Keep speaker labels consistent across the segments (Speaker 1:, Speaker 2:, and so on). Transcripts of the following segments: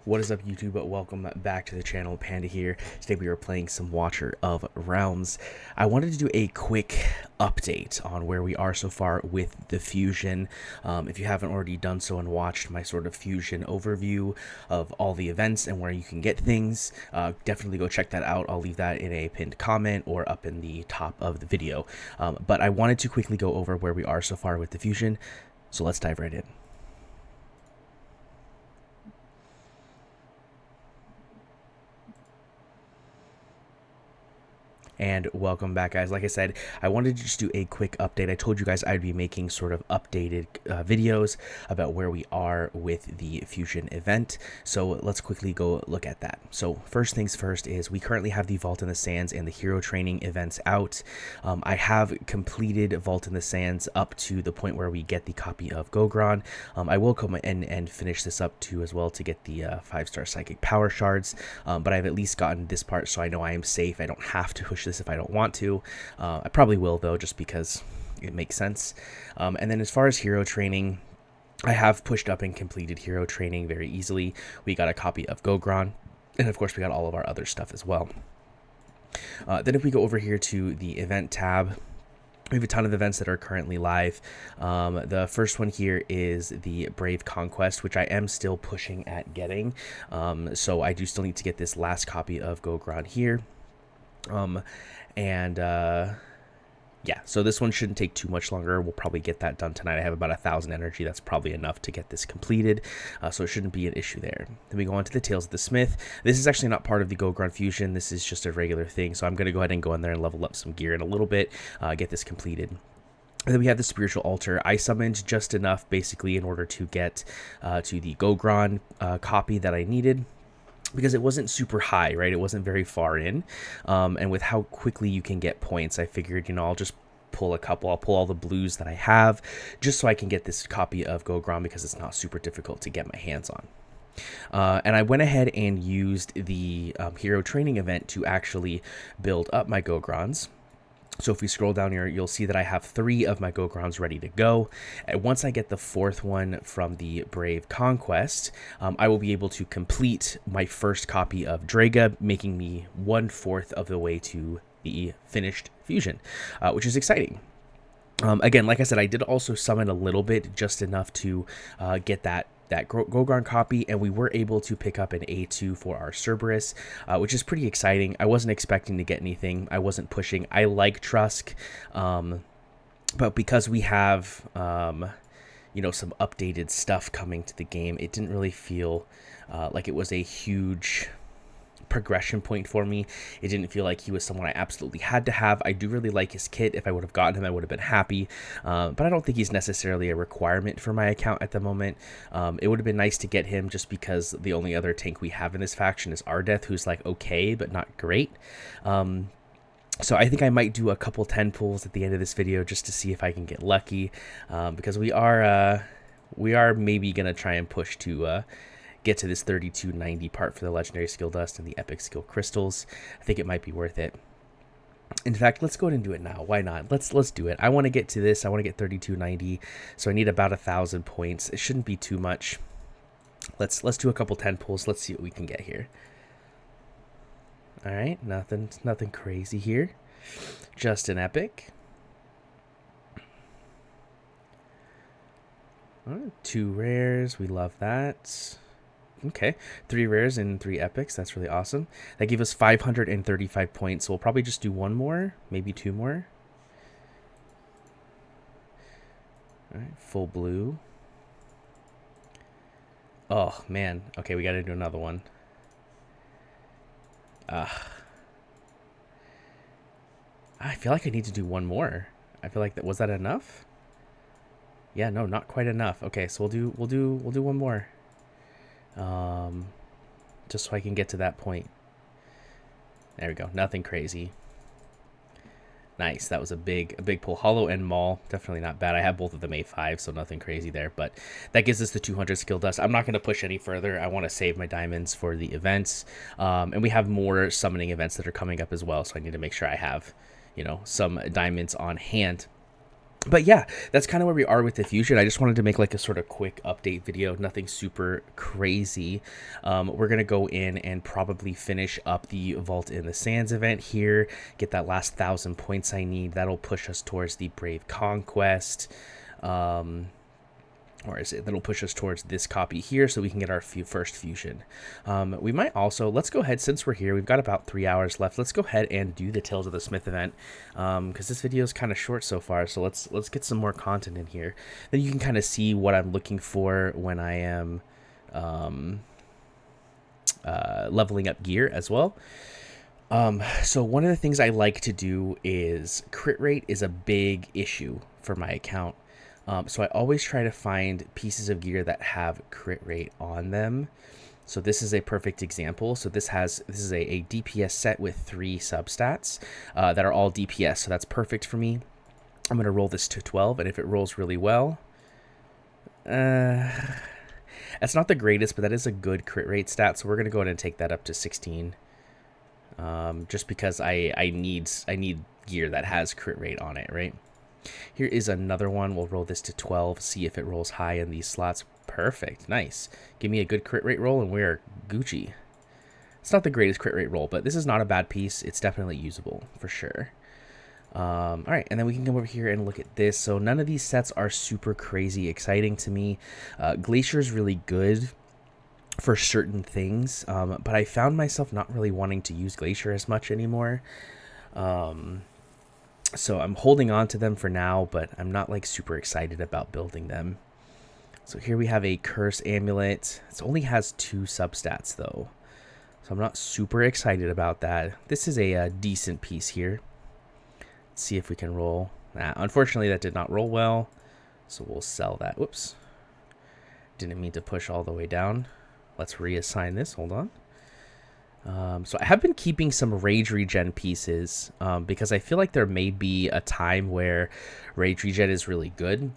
Speaker 1: What is up, YouTube? Welcome back to the channel. Panda here. Today we are playing some Watcher of Realms. I wanted to do a quick update on where we are so far with the fusion. If you haven't already done so and watched my sort of fusion overview of all the events and where you can get things, definitely go check that out. I'll leave that in a pinned comment or up in the top of the video. But I wanted to quickly go over where we are so far with the fusion. So let's dive right in. And welcome back, guys. Like I said, I wanted to just do a quick update. I told you guys I'd be making sort of updated videos about where we are with the fusion event, so let's quickly go look at that. So first things first is we currently have the Vault in the Sands and the hero training events out. I have completed Vault in the Sands up to the point where we get the copy of Gogron. I will come in and finish this up too as well to get the 5-star psychic power shards, but I've at least gotten this part, so I know I am safe. I don't have to push this if I don't want to. I probably will though, just because it makes sense. And then as far as hero training, I have pushed up and completed hero training very easily. We got a copy of Gogron, and of course we got all of our other stuff as well. Then if we go over here to the event tab, we have a ton of events that are currently live. The first one here is the Brave Conquest, which I am still pushing at getting. So I do still need to get this last copy of Gogron here. Yeah, so this one shouldn't take too much longer. We'll probably get that done tonight. I have about 1,000 energy. That's probably enough to get this completed, so it shouldn't be an issue there. Then we go on to the Tales of the Smith. This is actually not part of the Gogron fusion. This is just a regular thing, so I'm going to go ahead and go in there and level up some gear in a little bit, get this completed. And then we have the Spiritual Altar. I summoned just enough basically in order to get to the Gogron copy that I needed, because it wasn't super high, right? It wasn't very far in. And with how quickly you can get points, I figured, I'll just pull a couple. I'll pull all the blues that I have just so I can get this copy of Gogron, because it's not super difficult to get my hands on. And I went ahead and used the hero training event to actually build up my Gogrons. So if we scroll down here, you'll see that I have 3 of my Gogrons ready to go. And once I get the 4th one from the Brave Conquest, I will be able to complete my first copy of Draga, making me 1/4 of the way to the finished fusion, which is exciting. Again, like I said, I did also summon a little bit, just enough to get that Gogron copy, and we were able to pick up an A2 for our Cerberus, which is pretty exciting. I wasn't expecting to get anything. I wasn't pushing. I like Trusk, but because we have some updated stuff coming to the game, it didn't really feel like it was a huge progression point for me. It didn't feel like he was someone I absolutely had to have. I do really like his kit. If I would have gotten him, I would have been happy, but I don't think he's necessarily a requirement for my account at the moment. It would have been nice to get him, just because the only other tank we have in this faction is Ardeth, who's like okay but not great. So I think I might do a couple 10 pulls at the end of this video just to see if I can get lucky, because we are maybe gonna try and push to get to this 3290 part for the legendary skill dust and the epic skill crystals. I think it might be worth it. In fact, let's go ahead and do it now. Why not? Let's do it. I want to get to this. I want to get 3290, so I need about 1,000 points. It shouldn't be too much. Let's do a couple 10 pulls. Let's see what we can get here. All right, nothing crazy here. Just an epic. 2 rares. We love that. Okay, 3 rares and 3 epics. That's really awesome. That gave us 535 points, so we'll probably just do 1 more, maybe 2 more. All right, full blue. Oh, man. Okay, we got to do another one. I feel like I need to do 1 more. I feel like that was that enough? Yeah, no, not quite enough. Okay, so we'll do 1 more. Just so I can get to that point. There we go. Nothing crazy. Nice. That was a big pull. Hollow and Maul, definitely not bad. I have both of them A5, so nothing crazy there. But that gives us the 200 skill dust. I'm not going to push any further. I want to save my diamonds for the events. And we have more summoning events that are coming up as well, so I need to make sure I have, some diamonds on hand. But yeah, that's kind of where we are with the fusion. I just wanted to make like a sort of quick update video, nothing super crazy. We're gonna go in and probably finish up the Vault in the Sands event here, get that last 1,000 points I need. That'll push us towards the Brave Conquest. Or is it that'll push us towards this copy here so we can get our first fusion. We might also, let's go ahead, since we're here, we've got about 3 hours left, let's go ahead and do the Tales of the Smith event, because this video is kind of short so far, so let's get some more content in here. Then you can kind of see what I'm looking for when I am leveling up gear as well. So one of the things I like to do is crit rate is a big issue for my account. So I always try to find pieces of gear that have crit rate on them. So this is a perfect example. So this is a DPS set with 3 substats that are all DPS. So that's perfect for me. I'm going to roll this to 12, and if it rolls really well, that's not the greatest, but that is a good crit rate stat. So we're going to go ahead and take that up to 16. Just because I need gear that has crit rate on it, right? Here is another one. We'll roll this to 12, see if it rolls high in these slots. Perfect. Nice. Give me a good crit rate roll and we're Gucci. It's not the greatest crit rate roll, but this is not a bad piece. It's definitely usable for sure. All right, and then we can come over here and look at this. So none of these sets are super crazy exciting to me. Glacier is really good for certain things, but I found myself not really wanting to use Glacier as much anymore. So I'm holding on to them for now, but I'm not like super excited about building them. So here we have a Curse Amulet. It only has 2 substats though, so I'm not super excited about that. This is a decent piece here. Let's see if we can roll. Unfortunately, that did not roll well, so we'll sell that. Whoops. Didn't mean to push all the way down. Let's reassign this. Hold on. So I have been keeping some rage regen pieces because I feel like there may be a time where rage regen is really good.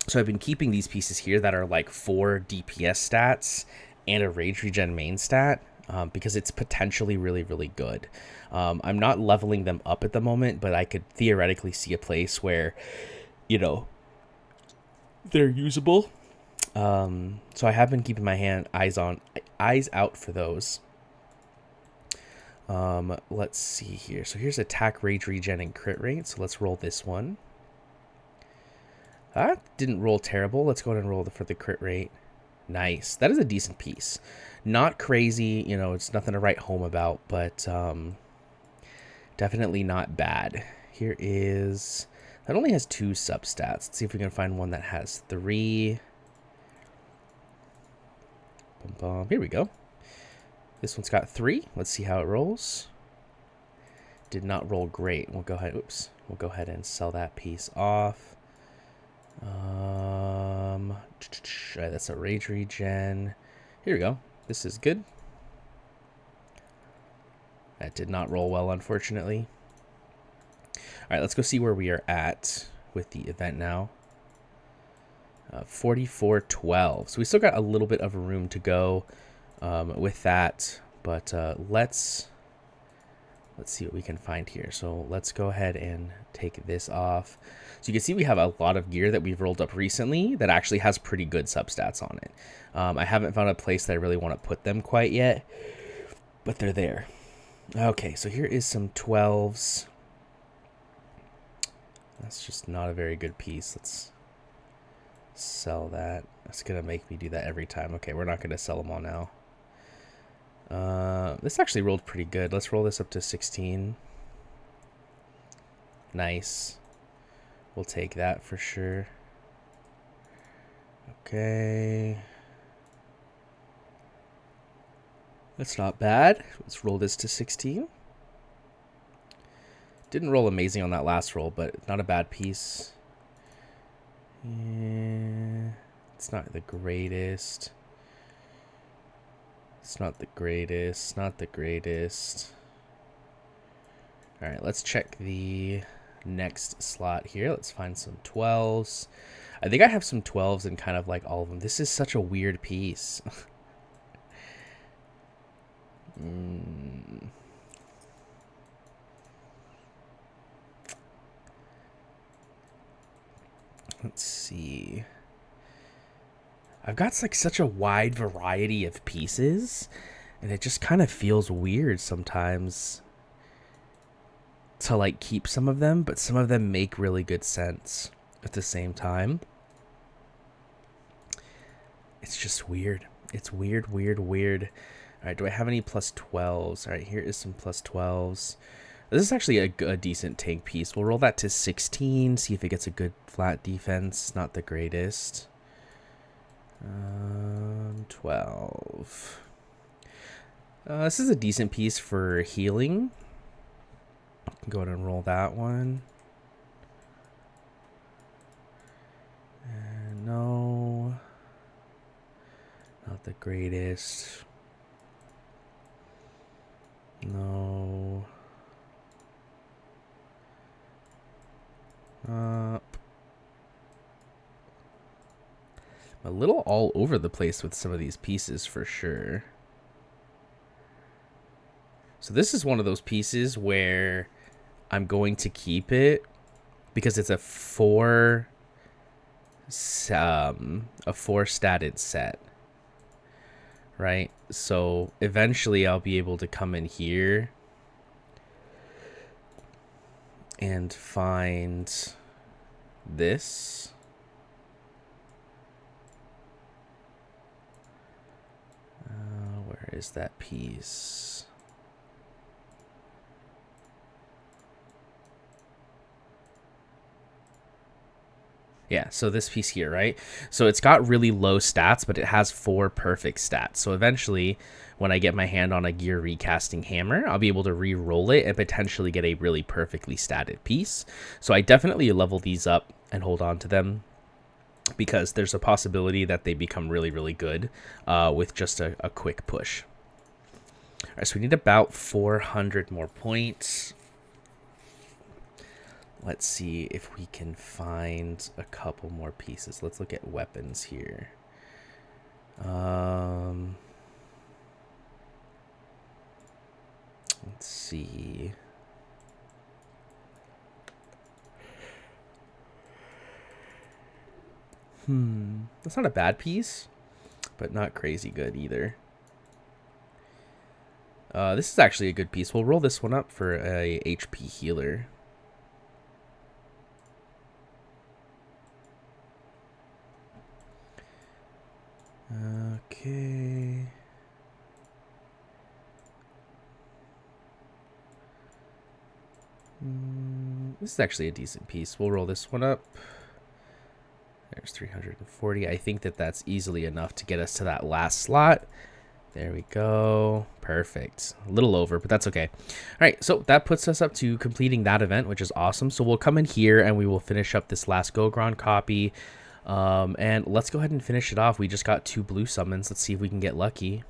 Speaker 1: So I've been keeping these pieces here that are like 4 DPS stats and a rage regen main stat because it's potentially really, really good. I'm not leveling them up at the moment, but I could theoretically see a place where, you know, they're usable. So I have been keeping my eyes out for those. Let's see here. So here's attack, rage regen, and crit rate. So let's roll this one. That didn't roll terrible. Let's go ahead and roll for the crit rate. Nice. That is a decent piece. Not crazy, you know, it's nothing to write home about, but definitely not bad. Here is, that only has 2 substats. Let's see if we can find one that has 3. Here we go. This one's got 3. Let's see how it rolls. Did not roll great. We'll go ahead. Oops. We'll go ahead and sell that piece off. That's a rage regen. Here we go. This is good. That did not roll well, unfortunately. All right, let's go see where we are at with the event now. 4412. So we still got a little bit of room to go with that, but let's see what we can find here. So let's go ahead and take this off. So you can see we have a lot of gear that we've rolled up recently that actually has pretty good substats on it. I haven't found a place that I really want to put them quite yet, but they're there. Okay, so here is some 12s. That's just not a very good piece. Let's sell that. That's gonna make me do that every time. Okay, we're not gonna sell them all now. This actually rolled pretty good. Let's roll this up to 16. Nice. We'll take that for sure. Okay. That's not bad. Let's roll this to 16. Didn't roll amazing on that last roll, but not a bad piece. Yeah, it's not the greatest. It's not the greatest. Not the greatest. All right, let's check the next slot here. Let's find some 12s. I think I have some 12s in kind of like all of them. This is such a weird piece. Let's see. I've got like such a wide variety of pieces, and it just kind of feels weird sometimes to like keep some of them, but some of them make really good sense at the same time. It's just weird. It's weird, weird, weird. All right, do I have any plus 12s? All right, here is some plus 12s. This is actually a decent tank piece. We'll roll that to 16, see if it gets a good flat defense. Not the greatest. 12. This is a decent piece for healing. Go ahead and roll that one. And no. Not the greatest. No. Up. A little all over the place with some of these pieces for sure. So this is one of those pieces where I'm going to keep it because it's a four statted set, right? So eventually I'll be able to come in here and find this. Where is that piece? Yeah, so this piece here, right? So it's got really low stats, but it has 4 perfect stats. So eventually, when I get my hand on a gear recasting hammer, I'll be able to re-roll it and potentially get a really perfectly statted piece. So I definitely level these up and hold on to them, because there's a possibility that they become really, really good with just a quick push. All right, so we need about 400 more points. Let's see if we can find a couple more pieces. Let's look at weapons here. Let's see. That's not a bad piece, but not crazy good either. This is actually a good piece. We'll roll this one up for a HP healer. Okay. This is actually a decent piece. We'll roll this one up. There's 340. I think that that's easily enough to get us to that last slot. There we go. Perfect. A little over, but that's okay. All right, so that puts us up to completing that event, which is awesome. So we'll come in here and we will finish up this last Gogron copy. And let's go ahead and finish it off. We just got 2 blue summons. Let's see if we can get lucky.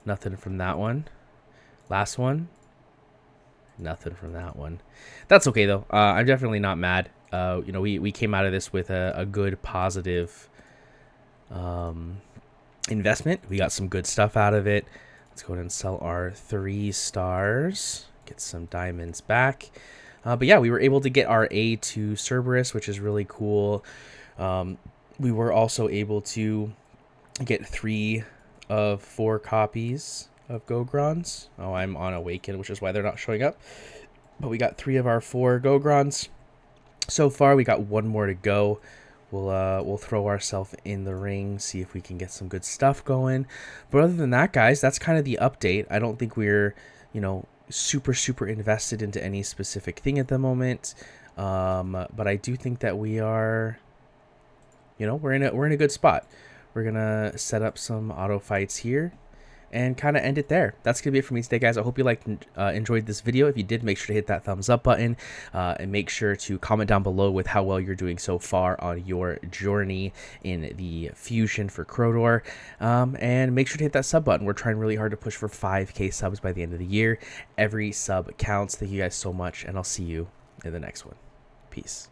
Speaker 1: Nothing from that one. Last one. Nothing from that one. That's okay though. I'm definitely not mad. You know, we came out of this with a good positive investment. We got some good stuff out of it. Let's go ahead and sell our 3 stars. Get some diamonds back. But yeah, we were able to get our A to Cerberus, which is really cool. We were also able to get 3 of 4 copies of Gogrons. Oh, I'm on Awaken, which is why they're not showing up. But we got 3 of our 4 Gogrons so far. We got 1 more to go. We'll throw ourselves in the ring, see if we can get some good stuff going. But other than that, guys, that's kind of the update. I don't think we're, you know, super invested into any specific thing at the moment. But I do think that we are, you know, we're in a good spot. We're gonna set up some auto fights here and kind of end it there. That's gonna be it for me today, guys. I hope you enjoyed this video. If you did, make sure to hit that thumbs up button and make sure to comment down below with how well you're doing so far on your journey in the fusion for Crowdor, and make sure to hit that sub button. We're trying really hard to push for 5K subs by the end of the year. Every sub counts. Thank you guys so much, and I'll see you in the next one. Peace.